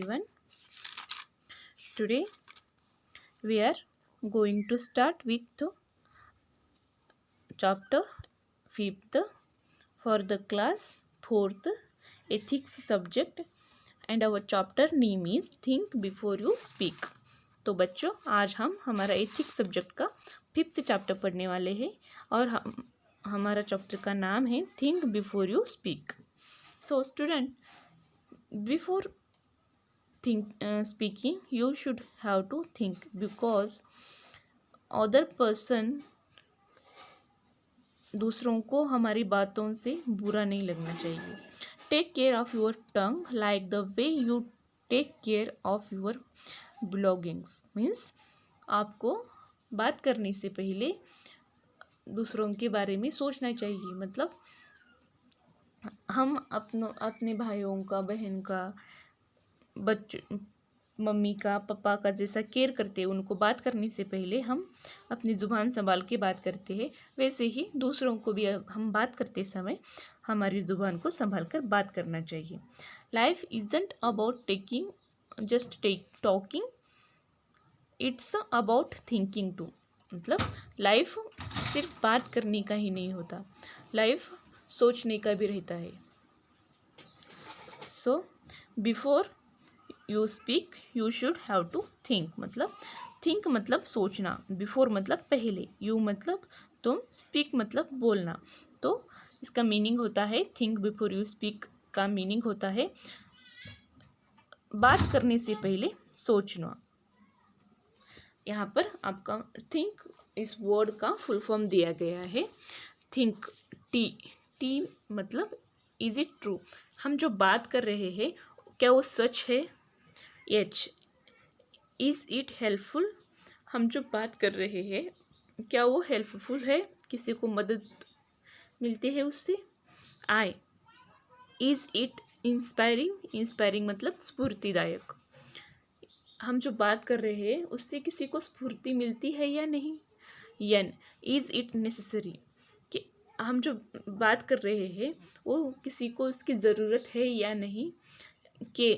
everyone. Today we are going to start with the chapter 5th for the class 4th ethics subject and our chapter name is think before you speak. तो बच्चों आज हम हमारा ethics subject का 5th chapter पढ़ने वाले हैं और हमारा चैप्टर का नाम है think before you speak. So student, before speaking you should have to think because other person दूसरों को हमारी बातों से बुरा नहीं लगना चाहिए. Take care of your tongue like the way you take care of your belongings. Means आपको बात करने से पहले दूसरों के बारे में सोचना चाहिए. मतलब हम अपने भाइयों का, बहन का, मम्मी का, पापा का जैसा केयर करते हैं, उनको बात करने से पहले हम अपनी ज़ुबान संभाल के बात करते हैं, वैसे ही दूसरों को भी हम बात करते समय हमारी ज़ुबान को संभाल कर बात करना चाहिए. Life isn't about talking, it's about thinking too. मतलब लाइफ सिर्फ बात करने का ही नहीं होता, लाइफ सोचने का भी रहता है. So before you speak you should have to think. मतलब थिंक मतलब सोचना, बिफोर मतलब पहले, यू मतलब तुम, स्पीक मतलब बोलना. तो इसका मीनिंग होता है थिंक बिफोर यू स्पीक का मीनिंग होता है बात करने से पहले सोचना. यहाँ पर आपका थिंक इस वर्ड का फुल फॉर्म दिया गया है. थिंक, टी मतलब इज इट ट्रू. हम जो बात कर रहे हैं क्या वो सच है. H, is it helpful. हम जो बात कर रहे हैं क्या वो हेल्पफुल है, किसी को मदद मिलती है उससे. आई, इज़ इट इंस्पायरिंग मतलब स्फूर्तिदायक. हम जो बात कर रहे हैं उससे किसी को स्फूर्ति मिलती है या नहीं. And, is it necessary. कि हम जो बात कर रहे हैं वो किसी को उसकी ज़रूरत है या नहीं. के,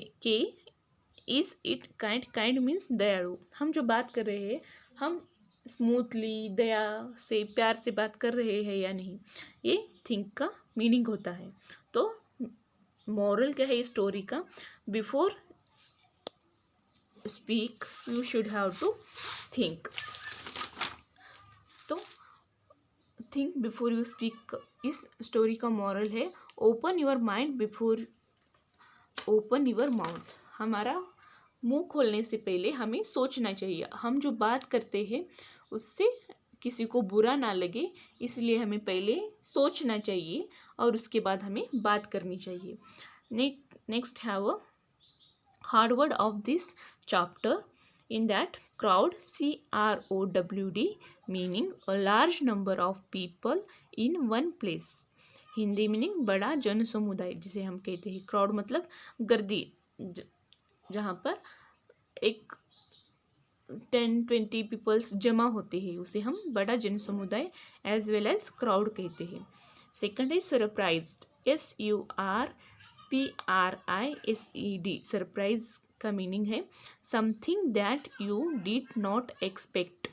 इज़ इट काइंड मीन्स दयालु. हम जो बात कर रहे हैं हम स्मूथली, दया से, प्यार से बात कर रहे हैं या नहीं. ये थिंक का मीनिंग होता है. तो मॉरल क्या है इस स्टोरी का, before speak you should have to think. तो थिंक बिफोर यू स्पीक इस स्टोरी का मॉरल है open your mind before open your mouth. हमारा मुंह खोलने से पहले हमें सोचना चाहिए. हम जो बात करते हैं उससे किसी को बुरा ना लगे, इसलिए हमें पहले सोचना चाहिए और उसके बाद हमें बात करनी चाहिए. Next have a hard word of this chapter. In that crowd, CROWD, meaning a large number of people in one place. Hindi meaning बड़ा जन समुदाय जिसे हम कहते हैं. क्राउड मतलब गर्दी, जहाँ पर एक 10-20 पीपल्स जमा होते हैं उसे हम बड़ा जन समुदाय एज वेल एज क्राउड कहते हैं. सेकंड है सरप्राइज्ड, SURPRISED. सरप्राइज का मीनिंग है something that you did not expect.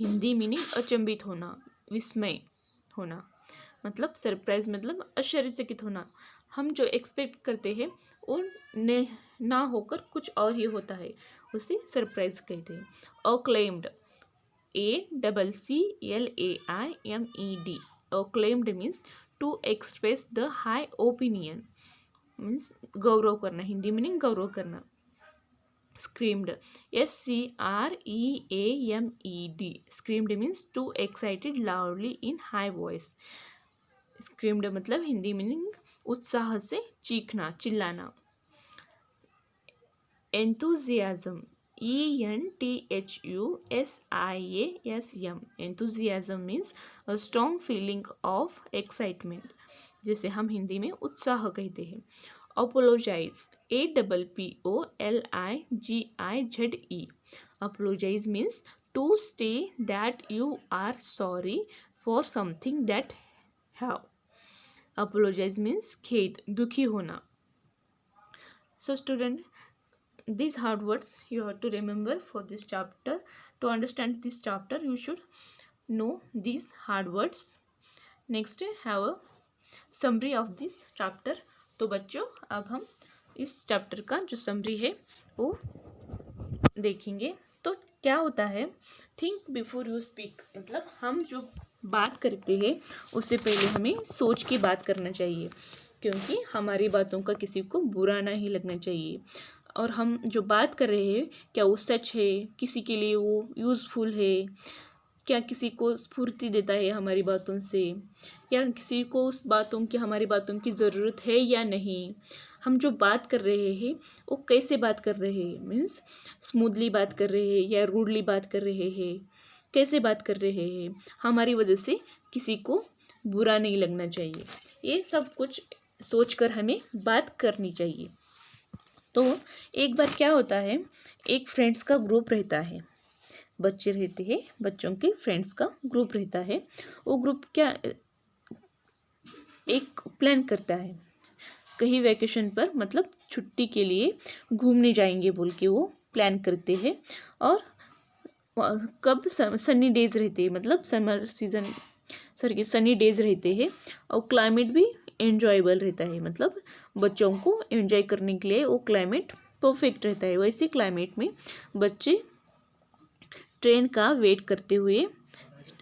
Hindi meaning अचंभित होना, विस्मय होना. मतलब सरप्राइज मतलब आश्चर्यचकित होना. हम जो एक्सपेक्ट करते हैं वो ना होकर कुछ और ही होता है, उसे सरप्राइज कहते हैं. Acclaimed, ACCLAIMED. Acclaimed means to express the high opinion, means गौरव करना. हिंदी मीनिंग गौरव करना. Screamed, SCREAMED. Screamed means to excited loudly in high voice. Screamed मतलब हिंदी मीनिंग उत्साह से चीखना, चिल्लाना. Enthusiasm, ENTHUSIASM. Enthusiasm means a strong feeling of excitement, जैसे हम हिंदी में उत्साह कहते हैं. Apologise, APPOLIGIZE. Apologise means to stay that you are sorry for something that have. Apologise means खेद, दुखी होना. So student, these hard words you have to remember for this chapter. To understand this chapter you should know these hard words. Next have a summary of this chapter. तो बच्चों अब हम इस chapter का जो समरी है वो देखेंगे. तो क्या होता है थिंक बिफोर यू स्पीक, मतलब हम जो बात करते हैं उससे पहले हमें सोच के बात करना चाहिए, क्योंकि हमारी बातों का किसी को बुरा नहीं लगना चाहिए. और हम जो बात कर रहे हैं क्या वो सच है, किसी के लिए वो यूज़फुल है, क्या किसी को स्फूर्ति देता है हमारी बातों से, या किसी को उस बातों की हमारी बातों की ज़रूरत है या नहीं. हम जो बात कर रहे हैं वो कैसे बात कर रहे हैं, मीन्स स्मूथली बात कर रहे हैं या रूडली बात कर रहे हैं, कैसे बात कर रहे हैं, हमारी वजह से किसी को बुरा नहीं लगना चाहिए. ये सब कुछ सोचकर हमें बात करनी चाहिए. तो एक बार क्या होता है, एक फ्रेंड्स का ग्रुप रहता है, बच्चे रहते हैं, बच्चों के फ्रेंड्स का ग्रुप रहता है. वो ग्रुप क्या एक प्लान करता है, कहीं वैकेशन पर मतलब छुट्टी के लिए घूमने जाएंगे बोल के वो प्लान करते हैं. और कब सनी डेज रहते हैं, मतलब समर सीज़न सनी डेज रहते हैं, और क्लाइमेट भी एन्जॉयबल रहता है, मतलब बच्चों को एंजॉय करने के लिए वो क्लाइमेट परफेक्ट रहता है. वैसे क्लाइमेट में बच्चे ट्रेन का वेट करते हुए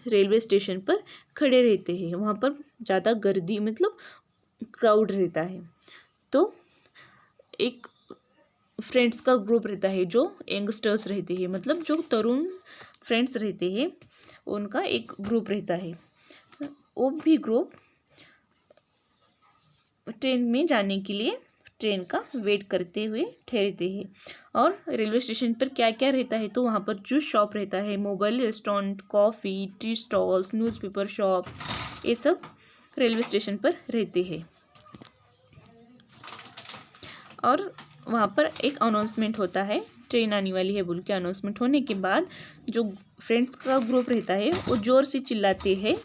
रेलवे स्टेशन पर खड़े रहते हैं. वहाँ पर ज़्यादा गर्दी मतलब क्राउड रहता है. तो एक फ्रेंड्स का ग्रुप रहता है जो यंगस्टर्स रहते हैं, मतलब जो तरुण फ्रेंड्स रहते हैं, उनका एक ग्रुप रहता है. वो भी ग्रुप ट्रेन में जाने के लिए ट्रेन का वेट करते हुए ठहरते हैं. और रेलवे स्टेशन पर क्या क्या रहता है, तो वहाँ पर जूस शॉप रहता है, mobile restaurant, coffee, tea stalls, newspaper shop, ये सब रेलवे स्टेशन पर रहते हैं. और वहाँ पर एक अनाउंसमेंट होता है, ट्रेन आने वाली है बोल के. अनाउंसमेंट होने के बाद जो फ्रेंड्स का ग्रुप रहता है वो ज़ोर से चिल्लाते हैं.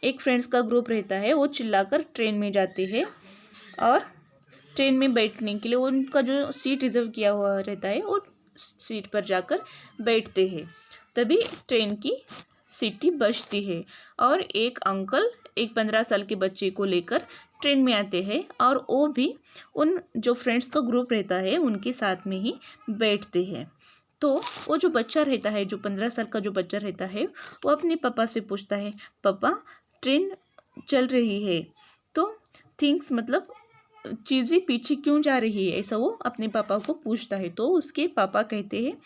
एक फ्रेंड्स का ग्रुप रहता है वो चिल्लाकर ट्रेन में जाते हैं, और ट्रेन में बैठने के लिए उनका जो सीट रिजर्व किया हुआ रहता है वो सीट पर जाकर बैठते हैं. तभी ट्रेन की सीटी बजती है, और एक अंकल एक 15 साल के बच्चे को लेकर ट्रेन में आते हैं, और वो भी उन जो फ्रेंड्स का ग्रुप रहता है उनके साथ में ही बैठते हैं. तो वो जो बच्चा रहता है, जो 15 साल का जो बच्चा रहता है, वो अपने पापा से पूछता है, पापा ट्रेन चल रही है तो थिंग्स मतलब चीज़ें पीछे क्यों जा रही है, ऐसा वो अपने पापा को पूछता है. तो उसके पापा कहते हैं,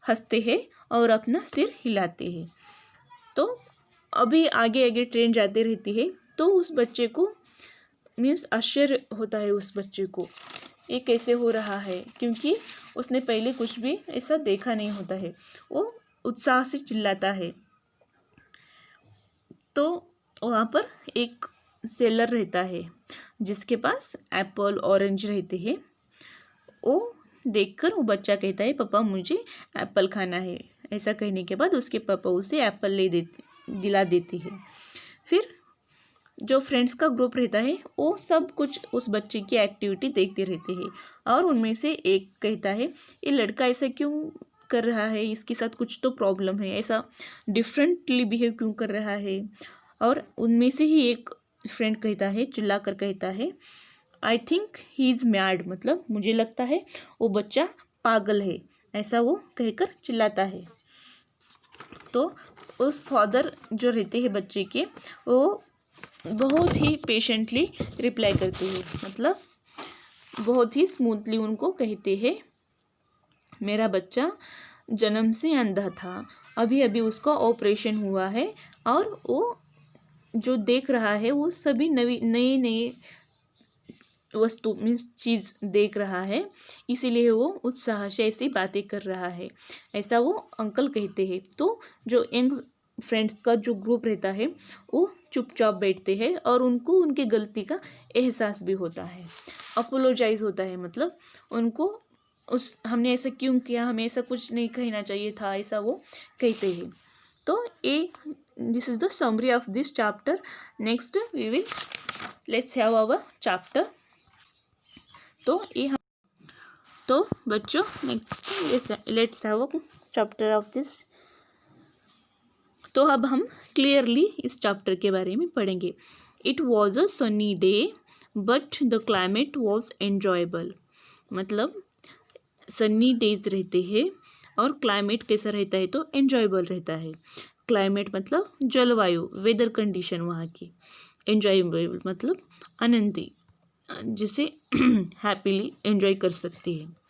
हंसते हैं और अपना सिर हिलाते हैं. तो अभी आगे आगे ट्रेन जाते रहती है. तो उस बच्चे को मीन्स आश्चर्य होता है उस बच्चे को, ये कैसे हो रहा है, क्योंकि उसने पहले कुछ भी ऐसा देखा नहीं होता है. वो उत्साह से चिल्लाता है. तो वहाँ पर एक सेलर रहता है जिसके पास एप्पल ऑरेंज रहते हैं. वो देखकर वो बच्चा कहता है, पापा मुझे एप्पल खाना है. ऐसा कहने के बाद उसके पापा उसे एप्पल दिला देती है. फिर जो फ्रेंड्स का ग्रुप रहता है वो सब कुछ उस बच्चे की एक्टिविटी देखते रहते हैं, और उनमें से एक कहता है, ये लड़का ऐसा क्यों कर रहा है, इसके साथ कुछ तो प्रॉब्लम है, ऐसा डिफरेंटली बिहेव क्यों कर रहा है. और उनमें से ही एक फ्रेंड कहता है, चिल्ला कर कहता है, I think he is mad, मतलब मुझे लगता है वो बच्चा पागल है, ऐसा वो कहकर चिल्लाता है. तो उस फादर जो रहते हैं बच्चे के, वो बहुत ही पेशेंटली रिप्लाई करते हैं, मतलब बहुत ही स्मूथली उनको कहते हैं, मेरा बच्चा जन्म से अंधा था, अभी अभी उसका ऑपरेशन हुआ है, और वो जो देख रहा है वो सभी नई वस्तु मीन्स चीज़ देख रहा है, इसीलिए वो उत्साह से ऐसी बातें कर रहा है, ऐसा वो अंकल कहते हैं. तो जो यंग फ्रेंड्स का जो ग्रुप रहता है वो चुपचाप बैठते हैं, और उनको उनकी गलती का एहसास भी होता है, अपोलोजाइज होता है, मतलब उनको हमने ऐसा क्यों किया, हमें ऐसा कुछ नहीं कहना चाहिए था, ऐसा वो कहते हैं. तो this is the summary of this chapter. Next we will let's have our chapter. तो बच्चों next let's have a chapter of this. तो अब हम क्लियरली इस चैप्टर के बारे में पढ़ेंगे। It was a sunny day but the climate was enjoyable. मतलब सनी डेज रहते हैं और क्लाइमेट कैसा रहता है तो एन्जॉयबल रहता है। क्लाइमेट मतलब जलवायु, वेदर कंडीशन वहाँ की। एन्जॉयबल मतलब आनंदी, जिसे हैप्पीली एन्जॉय कर सकती है।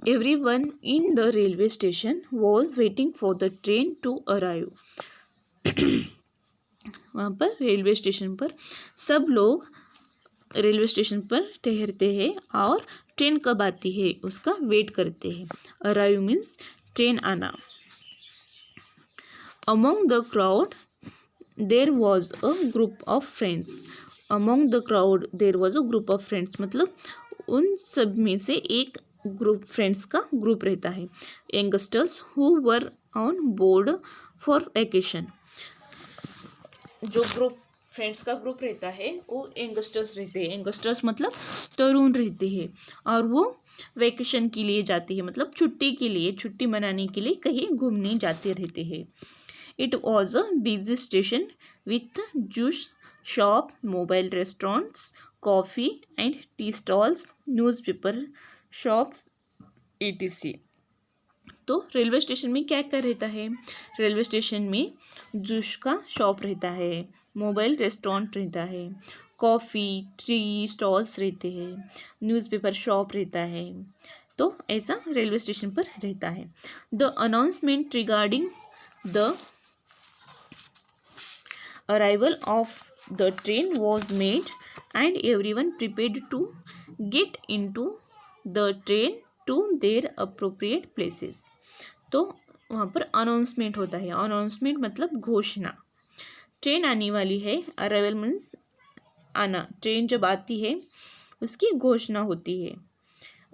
Everyone in the railway station was waiting for the train to arrive. वहाँ पर रेलवे स्टेशन पर सब लोग रेलवे स्टेशन पर ठहरते हैं और ट्रेन कब आती है उसका वेट करते हैं। अराइव मीन्स ट्रेन आना। Among the crowd there was a group of friends. Among the crowd there was a group of friends मतलब उन सब में से एक ग्रुप, फ्रेंड्स का ग्रुप रहता है। Youngsters who were on board for vacation. जो ग्रुप फ्रेंड्स का ग्रुप रहता है वो यंगस्टर्स रहते हैं। यंगस्टर्स मतलब तरुण रहते हैं और वो वैकेशन के लिए जाते हैं, मतलब छुट्टी के लिए, छुट्टी मनाने के लिए कहीं घूमने जाते रहते हैं। It was a busy station with juice shop, mobile restaurants, coffee and tea stalls, newspaper shops etc। तो रेलवे स्टेशन में क्या क्या रहता है? रेलवे स्टेशन में जूस का शॉप रहता है, मोबाइल रेस्टोरेंट रहता है, कॉफ़ी टी स्टॉल्स रहते हैं, न्यूज़पेपर शॉप रहता है। तो ऐसा रेलवे स्टेशन पर रहता है। The announcement regarding the arrival of the train was made and everyone prepared to get into the train to their appropriate places। तो वहाँ पर अनाउंसमेंट होता है। अनाउंसमेंट मतलब घोषणा। ट्रेन आने वाली है, अराइवल मीन्स आना। ट्रेन जब आती है उसकी घोषणा होती है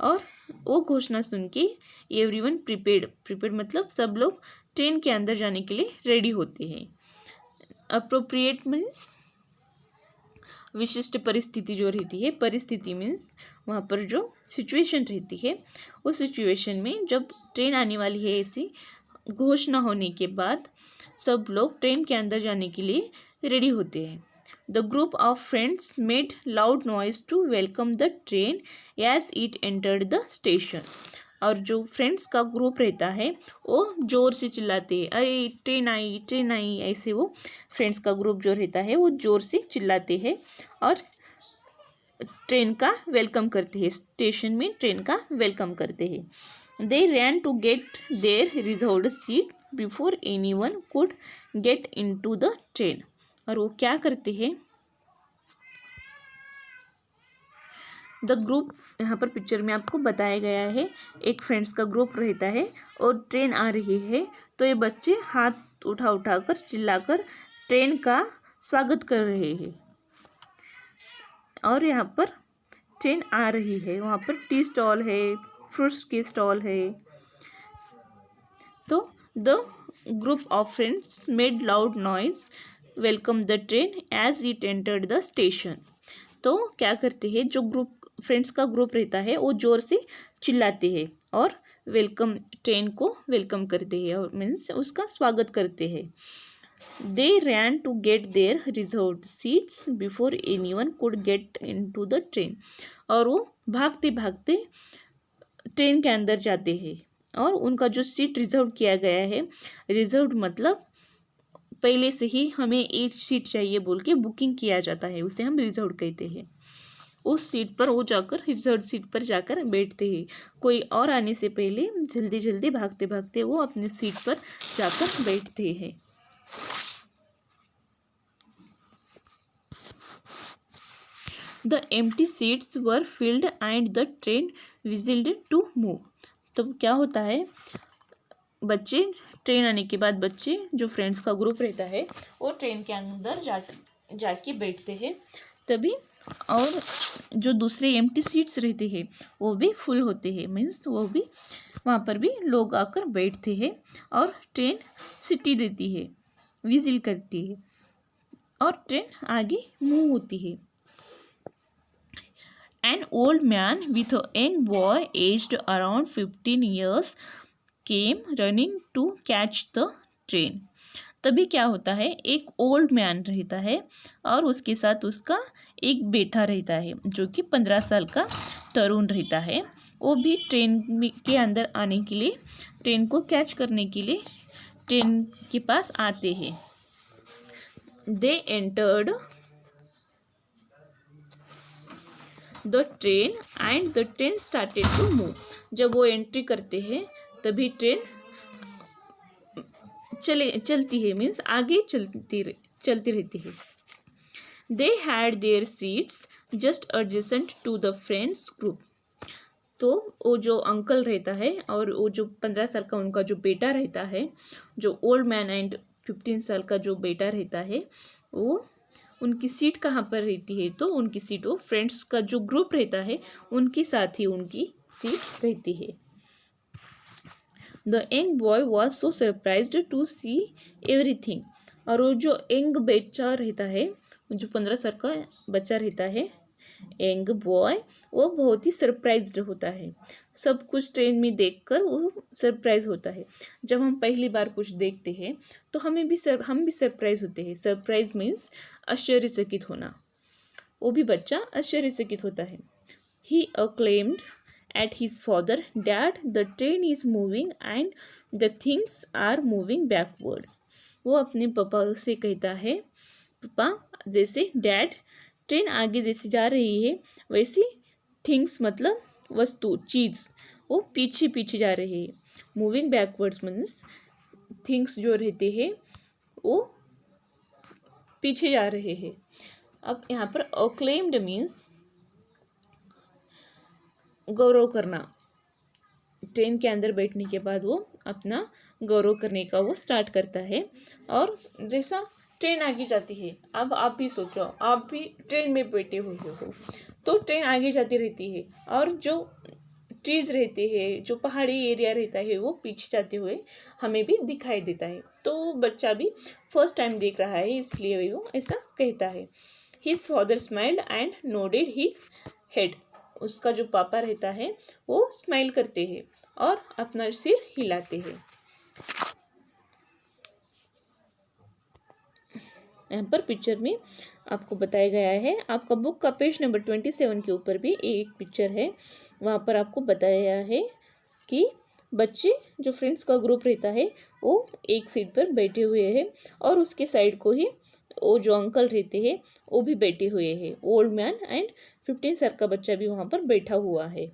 और वो घोषणा सुन के एवरीवन प्रिपेयर्ड मतलब सब लोग ट्रेन के अंदर जाने के लिए रेडी होते हैं। अप्रोप्रिएट मीन्स विशिष्ट परिस्थिति जो रहती है। परिस्थिति मीन्स वहाँ पर जो सिचुएशन रहती है, उस सिचुएशन में जब ट्रेन आने वाली है ऐसी घोषणा होने के बाद सब लोग ट्रेन के अंदर जाने के लिए रेडी होते हैं। The group of friends made loud noise to welcome the train as it entered the station. और जो फ्रेंड्स का ग्रुप रहता है वो ज़ोर से चिल्लाते हैं, अरे ट्रेन आई ट्रेन आई, ऐसे वो फ्रेंड्स का ग्रुप जो रहता है वो ज़ोर से चिल्लाते हैं और ट्रेन का वेलकम करते हैं। स्टेशन में ट्रेन का वेलकम करते हैं। They ran to get their reserved seat before anyone could get into the train. और वो क्या करते हैं? द ग्रुप यहाँ पर पिक्चर में आपको बताया गया है। एक फ्रेंड्स का ग्रुप रहता है और ट्रेन आ रही है तो ये बच्चे हाथ उठा कर चिल्लाकर ट्रेन का स्वागत कर रहे हैं। और यहाँ पर ट्रेन आ रही है, वहाँ पर टी स्टॉल है, फ्रूट्स की स्टॉल है। तो the group of friends made loud noise welcome the train as it entered the station. तो क्या करते हैं? जो ग्रुप फ्रेंड्स का ग्रुप रहता है वो ज़ोर से चिल्लाते हैं और वेलकम ट्रेन को वेलकम करते हैं और मीन्स उसका स्वागत करते हैं। They ran to get their reserved seats before anyone could get into the train. और वो भागते भागते ट्रेन के अंदर जाते हैं और उनका जो सीट रिजर्व किया गया है, रिजर्व मतलब पहले से ही हमें एक सीट चाहिए बोल के बुकिंग किया जाता है, उसे हम रिजर्व कहते हैं। उस सीट पर वो जाकर रिजर्व सीट पर जाकर बैठते हैं। कोई और आने से पहले जल्दी जल्दी भागते भागते वो अपनी सीट पर जाकर बैठते हैं। The empty seats were filled and the train whistled to move. तो क्या होता है? बच्चे ट्रेन आने के बाद बच्चे जो फ्रेंड्स का ग्रुप रहता है वो ट्रेन के अंदर जाके बैठते हैं तभी, और जो दूसरे एम्प्टी सीट्स रहते हैं वो भी फुल होते हैं, मीन्स वो भी वहाँ पर भी लोग आकर बैठते हैं और ट्रेन सीटी देती है, विजिल करती है। और ट्रेन आगे मूव होती है। An old man with a young boy aged around 15 years came running to catch the train. तभी क्या होता है, एक ओल्ड मैन रहता है और उसके साथ उसका एक बेटा रहता है जो कि 15 साल का तरुण रहता है। वो भी ट्रेन के अंदर आने के लिए, ट्रेन को कैच करने के लिए ट्रेन के पास आते हैं। They entered the train and the train started to move. जब वो एंट्री करते हैं तभी ट्रेन चलती है, मीन्स आगे चलती रहती है। They had their seats just adjacent to the friends group. तो वो जो अंकल रहता है और वो जो 15 साल का उनका जो बेटा रहता है, जो ओल्ड मैन एंड 15 साल का जो बेटा रहता है, वो उनकी सीट कहाँ पर रहती है, तो उनकी सीट वो फ्रेंड्स का जो ग्रुप रहता है उनके साथ ही उनकी सीट रहती है। The young boy was so surprised to see everything. और वो जो यंग बच्चा रहता है, जो 15 साल का बच्चा रहता है, यंग बॉय, वो बहुत ही सरप्राइज्ड होता है। सब कुछ ट्रेन में देखकर वो सरप्राइज होता है। जब हम पहली बार कुछ देखते हैं तो हम भी सरप्राइज होते हैं। सरप्राइज मीन्स आश्चर्यचकित होना। वो भी बच्चा आश्चर्यचकित होता है। ही acclaimed at his father, Dad, the train is moving and the things are moving backwards. वो अपने पापा से कहता है, पापा, जैसे डैड, ट्रेन आगे जैसे जा रही है वैसी थिंग्स मतलब वस्तु, चीज़, वो पीछे पीछे जा रही है। मूविंग बैकवर्ड्स मीन्स थिंग्स जो रहते हैं वो पीछे जा रहे हैं। अब यहाँ पर acclaimed मीन्स गौरव करना। ट्रेन के अंदर बैठने के बाद वो अपना गौरव करने का वो स्टार्ट करता है। और जैसा ट्रेन आगे जाती है, अब आप भी सोचो, आप भी ट्रेन में बैठे हुए हो तो ट्रेन आगे जाती रहती है और जो ट्रीज रहते हैं, जो पहाड़ी एरिया रहता है, वो पीछे जाते हुए हमें भी दिखाई देता है। तो बच्चा भी फर्स्ट टाइम देख रहा है इसलिए वो ऐसा कहता है। His father smiled and nodded his head. उसका जो पापा रहता है वो स्माइल करते हैं और अपना सिर हिलाते हैं। यहाँ पर पिक्चर में आपको बताया गया है, आपका बुक का पेज नंबर 27 के ऊपर भी एक पिक्चर है। वहाँ पर आपको बताया गया है कि बच्चे जो फ्रेंड्स का ग्रुप रहता है वो एक सीट पर बैठे हुए हैं और उसके साइड को ही वो जो अंकल रहते हैं वो भी बैठे हुए हैं। ओल्ड मैन एंड 15 साल का बच्चा भी वहाँ पर बैठा हुआ है।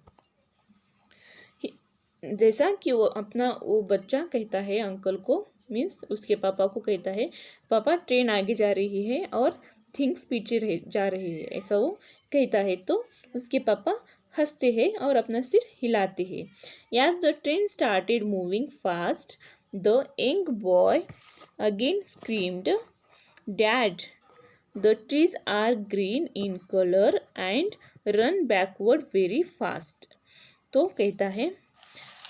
जैसा कि वो बच्चा कहता है अंकल को, मीन्स उसके पापा को कहता है, पापा ट्रेन आगे जा रही है और थिंग्स पीछे जा रही है, ऐसा वो कहता है। तो उसके पापा हंसते हैं और अपना सिर हिलाते हैं। As the train started moving fast, the young boy again screamed, dad, the trees are green in colour and run backward very fast. तो कहता है,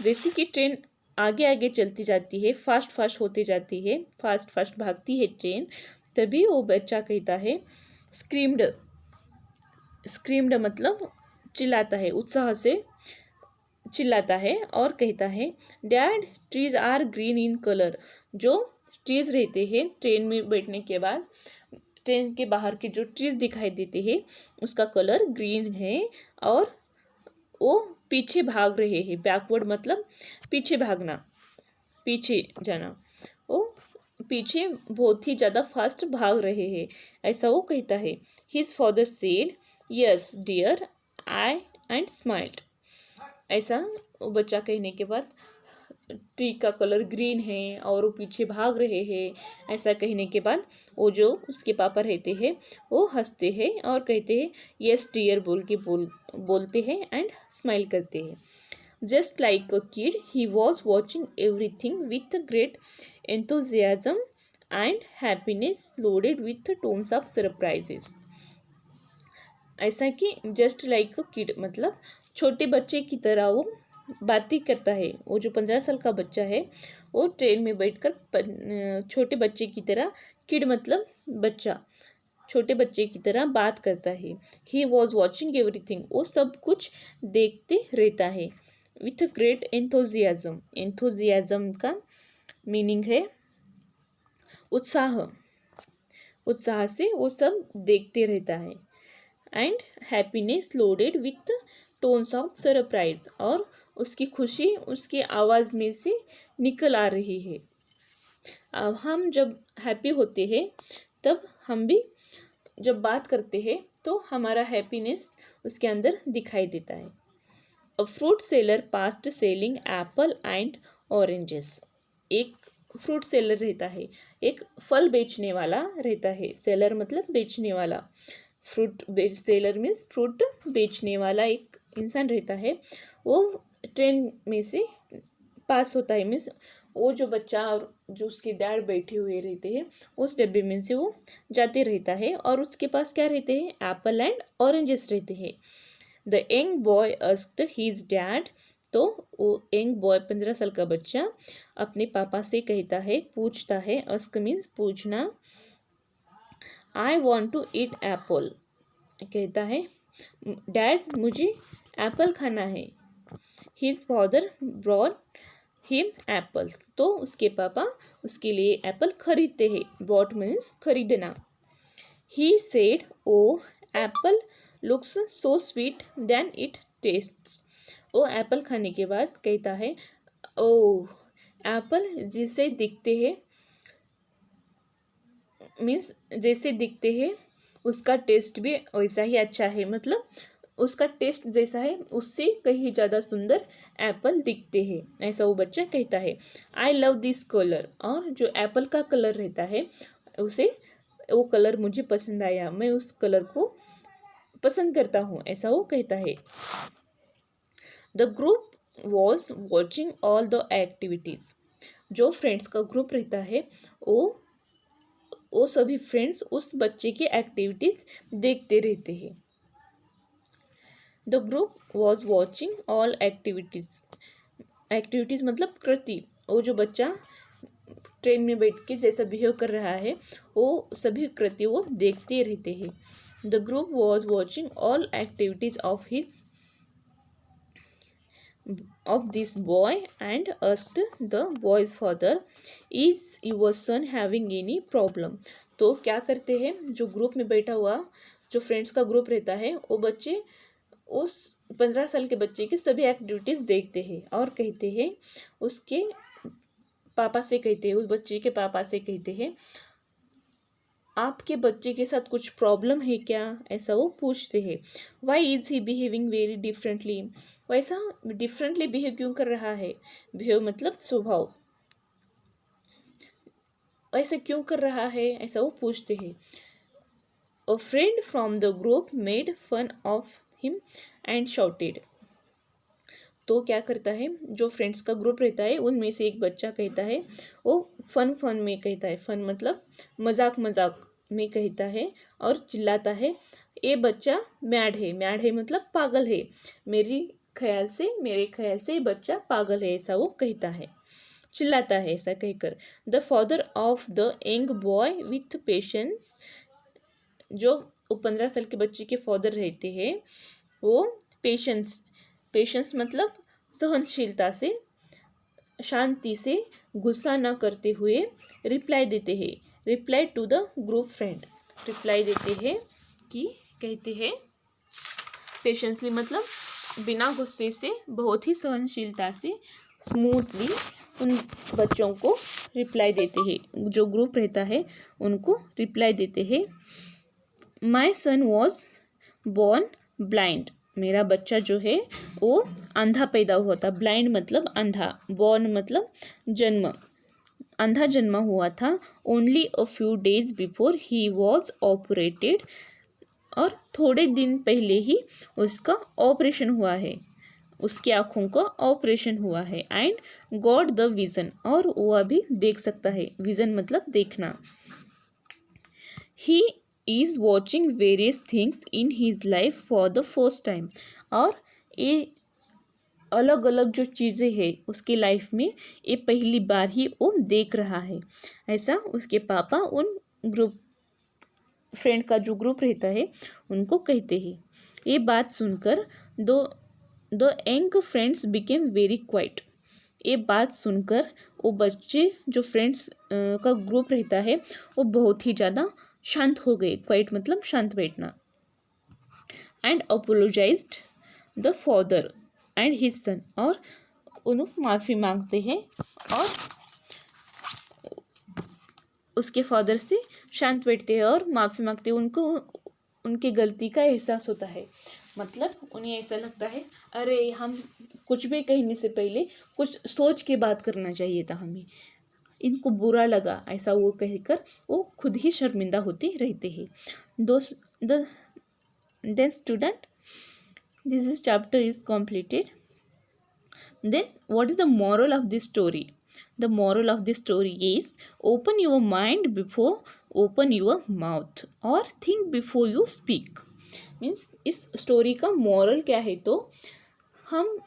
जैसे कि ट्रेन आगे आगे चलती जाती है, फास्ट फास्ट होती जाती है, फास्ट फास्ट भागती है ट्रेन, तभी वो बच्चा कहता है, स्क्रीम्ड, स्क्रीम्ड मतलब चिल्लाता है, उत्साह से चिल्लाता है और कहता है, dad, trees are green in colour. जो ट्रीज रहते हैं ट्रेन में बैठने के बाद, ट्रेन के बाहर के जो ट्रीज दिखाई देते हैं उसका कलर ग्रीन है और वो पीछे भाग रहे हैं। बैकवर्ड मतलब पीछे भागना, पीछे जाना। वो पीछे बहुत ही ज़्यादा फास्ट भाग रहे हैं, ऐसा वो कहता है। His father said, yes dear, I and smiled. ऐसा वो बच्चा कहने के बाद, ट्री का कलर ग्रीन है और वो पीछे भाग रहे हैं, ऐसा कहने के बाद वो जो उसके पापा रहते हैं वो हंसते हैं और कहते हैं यस डियर बोलते हैं एंड स्माइल करते हैं। Just like a kid he was watching everything with great enthusiasm and happiness loaded with tones of surprises. ऐसा कि जस्ट लाइक अ किड मतलब छोटे बच्चे की तरह वो बातें करता है। वो जो 15 साल का बच्चा है वो ट्रेन में बैठकर छोटे बच्चे की तरह, किड मतलब बच्चा छोटे बच्चे की तरह बात करता है। ही वॉज वॉचिंग एवरीथिंग, वो सब कुछ देखते रहता है। विथ ग्रेट एंथोजियाज्म, एंथोजियाज्म का मीनिंग है उत्साह, उत्साह से वो सब देखते रहता है। And happiness loaded with tones of surprise, और उसकी खुशी उसकी आवाज़ में से निकल आ रही है। अब हम जब हैप्पी होते हैं तब हम भी जब बात करते हैं तो हमारा हैप्पीनेस उसके अंदर दिखाई देता है। अ fruit seller past selling Apple and oranges, एक फ्रूट सेलर रहता है, एक फल बेचने वाला रहता है। सेलर मतलब बेचने वाला, सेलर मीन्स फ्रूट बेचने वाला एक इंसान रहता है। वो ट्रेन में से पास होता है, मीन्स वो जो बच्चा और जो उसके डैड बैठे हुए रहते हैं उस डब्बे में से वो जाते रहता है, और उसके पास क्या रहते हैं, एप्पल एंड ऑरेंजेस रहते हैं। The young boy asked his dad, तो वो यंग बॉय 15 साल का बच्चा अपने पापा से कहता है, पूछता है, आस्क मीन्स पूछना, I want to eat apple, कहता है डैड मुझे एप्पल खाना है। His father brought him apples, तो उसके पापा उसके लिए एप्पल खरीदते हैं। ब्रॉड मीन्स खरीदना। He said oh apple looks so sweet then it tastes, वो एप्पल खाने के बाद कहता है, ओ एप्पल जिसे दिखते हैं, मीन्स जैसे दिखते हैं उसका टेस्ट भी वैसा ही अच्छा है, मतलब उसका टेस्ट जैसा है उससे कहीं ज़्यादा सुंदर एप्पल दिखते हैं, ऐसा वो बच्चा कहता है। आई लव दिस कलर, और जो एप्पल का कलर रहता है उसे वो कलर मुझे पसंद आया, मैं उस कलर को पसंद करता हूँ, ऐसा वो कहता है। The group was watching all the activities, जो फ्रेंड्स का ग्रुप रहता है वो सभी फ्रेंड्स उस बच्चे की एक्टिविटीज़ देखते रहते हैं। The group was watching all activities, activities मतलब कृति, वो जो बच्चा ट्रेन में बैठ के जैसा बिहेव कर रहा है वो सभी कृति वो देखते रहते हैं। The group was watching all activities of this boy and asked the boy's father, is your son having any problem? तो क्या करते हैं, जो ग्रुप में बैठा हुआ जो फ्रेंड्स का ग्रुप रहता है वो बच्चे उस 15 साल के बच्चे की सभी एक्टिविटीज़ देखते हैं और कहते हैं, उसके पापा से कहते हैं, उस बच्चे के पापा से कहते हैं, आपके बच्चे के साथ कुछ प्रॉब्लम है क्या, ऐसा वो पूछते हैं। Why is he behaving very differently, वैसा डिफरेंटली बिहेव क्यों कर रहा है, बिहेव मतलब स्वभाव, ऐसा क्यों कर रहा है, ऐसा वो पूछते हैं। A friend from the group made fun of him and shouted, तो क्या करता है, जो फ्रेंड्स का ग्रुप रहता है उनमें से एक बच्चा कहता है, वो फन में कहता है, फन मतलब मजाक में कहता है और चिल्लाता है, ये बच्चा मैड है मतलब पागल है, मेरे ख्याल से बच्चा पागल है, ऐसा वो कहता है, चिल्लाता है ऐसा कहकर। The father of the young boy with patience, जो 15 साल के बच्चे के फादर रहते हैं वो पेशेंस मतलब सहनशीलता से, शांति से, गुस्सा न करते हुए रिप्लाई देते हैं, reply to the group friend, reply देते हैं कि कहते हैं, पेशेंसली मतलब बिना गुस्से से, बहुत ही सहनशीलता से, स्मूथली उन बच्चों को रिप्लाई देते हैं, जो ग्रुप रहता है उनको रिप्लाई देते हैं। माई सन वॉज बॉर्न ब्लाइंड, मेरा बच्चा जो है वो अंधा पैदा हुआ था, ब्लाइंड मतलब अंधा, बॉर्न मतलब जन्म, अंधा जन्मा हुआ था। Only a few days before he was operated, और थोड़े दिन पहले ही उसका ऑपरेशन हुआ है, उसकी आँखों का ऑपरेशन हुआ है। एंड गॉट द विज़न, और वो अभी देख सकता है, विज़न मतलब देखना। He is watching various things in his life for the first time, और ये अलग अलग जो चीज़ें हैं उसकी लाइफ में ये पहली बार ही वो देख रहा है, ऐसा उसके पापा उन ग्रुप फ्रेंड का जो ग्रुप रहता है उनको कहते हैं। ये बात सुनकर दो young friends became very quite. ये बात सुनकर वो बच्चे जो फ्रेंड्स का ग्रुप रहता है वो बहुत ही ज़्यादा शांत हो गए। क्वाइट मतलब शांत बैठना। And apologised the father and his सन, और उन्हें माफ़ी मांगते हैं और उसके फादर से शांत बैठते हैं और माफ़ी मांगते हैं। उनको उनकी गलती का एहसास होता है, मतलब उन्हें ऐसा लगता है अरे हम कुछ भी कहने से पहले कुछ सोच के बात करना चाहिए था हमें, इनको बुरा लगा ऐसा वो कहकर वो खुद ही शर्मिंदा होते रहते हैं। Then student, this chapter is completed. Then what is the moral of this story? The moral of this story is open your mind before open your mouth, or think before you speak. Means इस story का moral क्या है, तो हम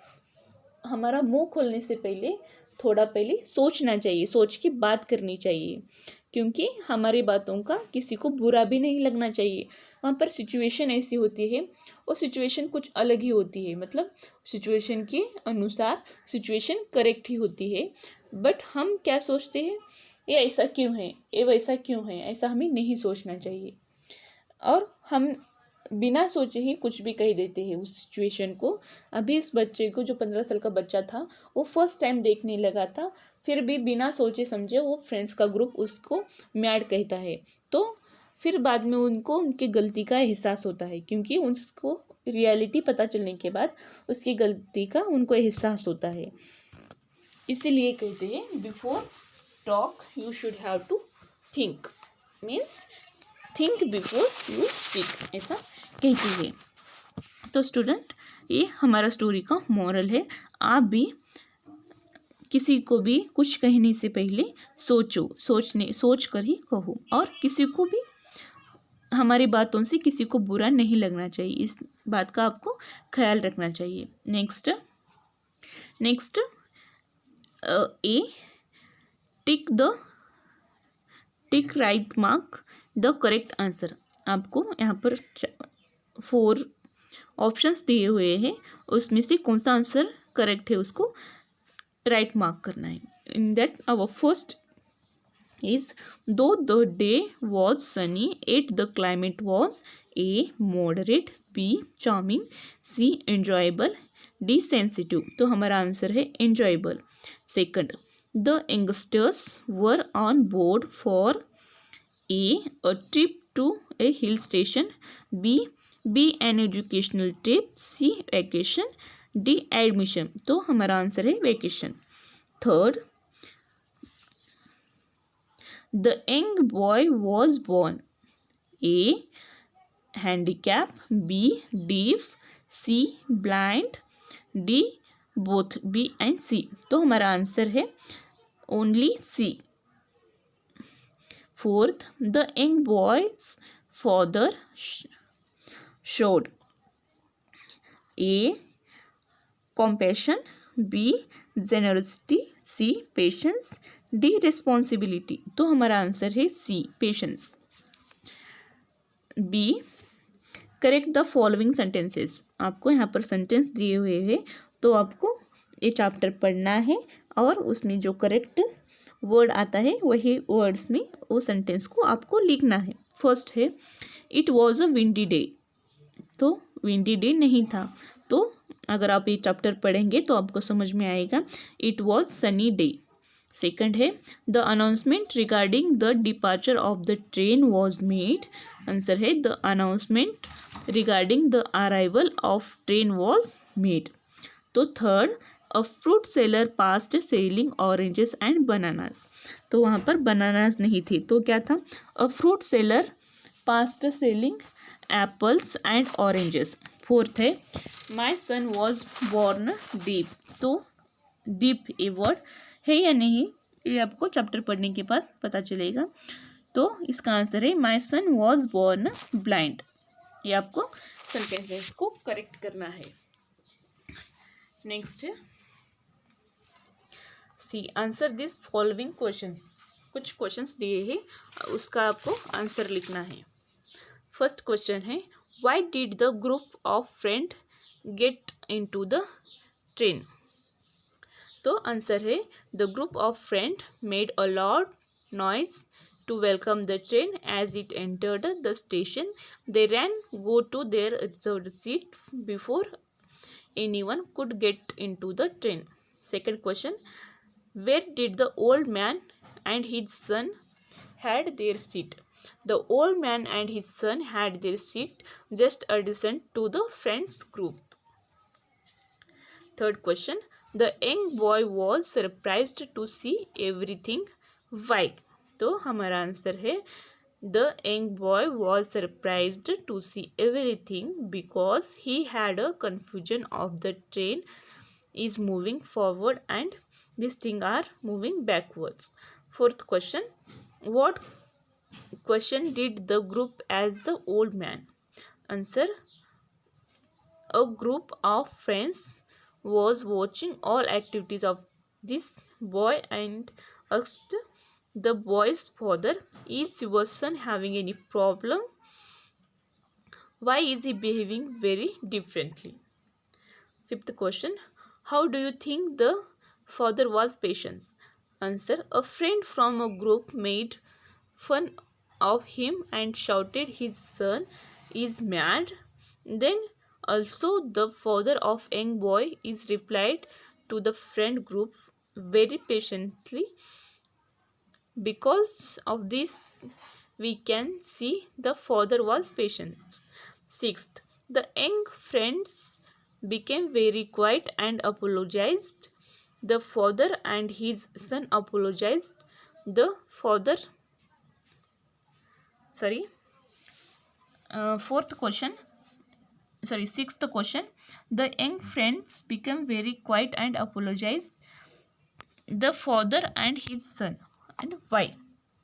हमारा मुंह खोलने से पहले थोड़ा पहले सोचना चाहिए, सोच के बात करनी चाहिए, क्योंकि हमारी बातों का किसी को बुरा भी नहीं लगना चाहिए। वहाँ पर सिचुएशन ऐसी होती है, वो सिचुएशन कुछ अलग ही होती है, मतलब सिचुएशन के अनुसार सिचुएशन करेक्ट ही होती है, बट हम क्या सोचते हैं ये ऐसा क्यों है, ये वैसा क्यों है, ऐसा हमें नहीं सोचना चाहिए। और हम बिना सोचे ही कुछ भी कह देते हैं उस सिचुएशन को। अभी इस बच्चे को, जो 15 साल का बच्चा था, वो फर्स्ट टाइम देखने लगा था, फिर भी बिना सोचे समझे वो फ्रेंड्स का ग्रुप उसको मैड कहता है। तो फिर बाद में उनको उनकी गलती का एहसास होता है, क्योंकि उसको रियलिटी पता चलने के बाद उसकी गलती का उनको एहसास होता है। इसीलिए कहते हैं before talk you should have to think, means think before you speak, ऐसा कहती है। तो स्टूडेंट, ये हमारा स्टोरी का मॉरल है। आप भी किसी को भी कुछ कहने से पहले सोच कर ही कहो, और किसी को भी हमारी बातों से किसी को बुरा नहीं लगना चाहिए, इस बात का आपको ख्याल रखना चाहिए। Next A tick right mark the correct answer. आपको यहाँ पर 4 ऑप्शंस दिए हुए हैं, उसमें से कौन सा आंसर करेक्ट है उसको राइट मार्क करना है। In that our first is though the day was sunny, yet the climate was A moderate, B charming, C enjoyable, D sensitive। तो हमारा आंसर है enjoyable। Second, the youngsters were on board for a trip to a hill station, B an educational trip, C vacation, D admission। तो हमारा answer है vacation। Third, the young boy was born A handicap, B deaf, C blind, D both, B and C। तो हमारा answer है only C। Fourth, the young boy's father showed A compassion, B generosity, C patience, D responsibility. तो हमारा answer है C patience. B correct the following sentences. आपको यहाँ पर sentence दिए हुए हैं, तो आपको ये चैप्टर पढ़ना है और उसमें जो करेक्ट वर्ड आता है वही वर्ड्स में वो सेंटेंस को आपको लिखना है। फर्स्ट है it was a windy day. तो विंडी डे नहीं था, तो अगर आप ये चैप्टर पढ़ेंगे तो आपको समझ में आएगा it was sunny day. Second है the announcement regarding the departure of the train was made. Answer है the announcement regarding the arrival of train was made. तो third a fruit seller past selling oranges and bananas. तो वहाँ पर bananas नहीं थे, तो क्या था, a fruit seller past selling apples and oranges. Fourth है my son was born deep. तो डीप ए वर्ड है या नहीं, ये आपको चैप्टर पढ़ने के बाद पता चलेगा। तो इसका आंसर है my son was born blind. ये आपको सेंटेंसेस को करेक्ट करना है। नेक्स्ट है C answer this following questions. कुछ क्वेश्चंस दिए हैं, उसका आपको आंसर लिखना है। फर्स्ट क्वेश्चन है, why did the group of friend get into the train? तो आंसर है, the group of friend made a loud noise to welcome the train as it entered the station. They ran go to their reserved seat before anyone could get into the train. Second question, where did the old man and his son had their seat? The old man and his son had their seat just adjacent to the friends group. Third question, the young boy was surprised to see everything. Why? तो हमारा answer है, the young boy was surprised to see everything because he had a confusion of the train is moving forward and these things are moving backwards. Fourth question, what question did the group as the old man? Answer, a group of friends was watching all activities of this boy and asked the boy's father, is your son having any problem? Why is he behaving very differently? Fifth question, how do you think the father was patient? Answer, a friend from a group made fun of him and shouted his son is mad. Then also the father of young boy is replied to the friend group very patiently. Because of this we can see the father was patient. Sixth, the young friends became very quiet and apologized. The father and his son apologized. The father sixth question, the young friends became very quiet and apologized. The father and his son, and why?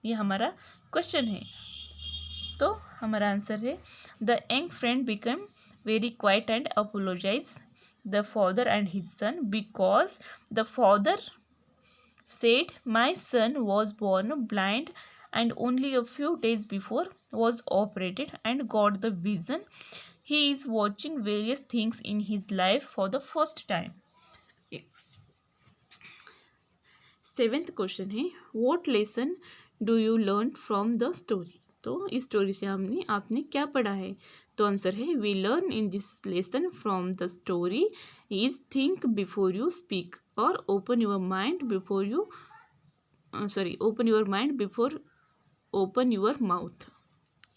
ये हमारा question है. तो हमारा answer है, the young friend become very quite and apologize the father and his son because the father said, my son was born blind and only a few days before was operated and got the vision. He is watching various things in his life for the first time. Seventh question है, what lesson do you learn from the story? तो इस story से आपने क्या पढ़ा है? तो answer है, we learn in this lesson from the story is think before you speak और open your mind before open your mouth.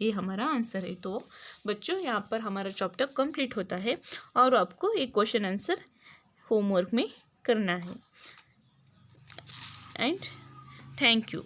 ये हमारा आंसर है. तो बच्चों, यहाँ पर हमारा चैप्टर कंप्लीट होता है और आपको एक क्वेश्चन आंसर होमवर्क में करना है. And thank you.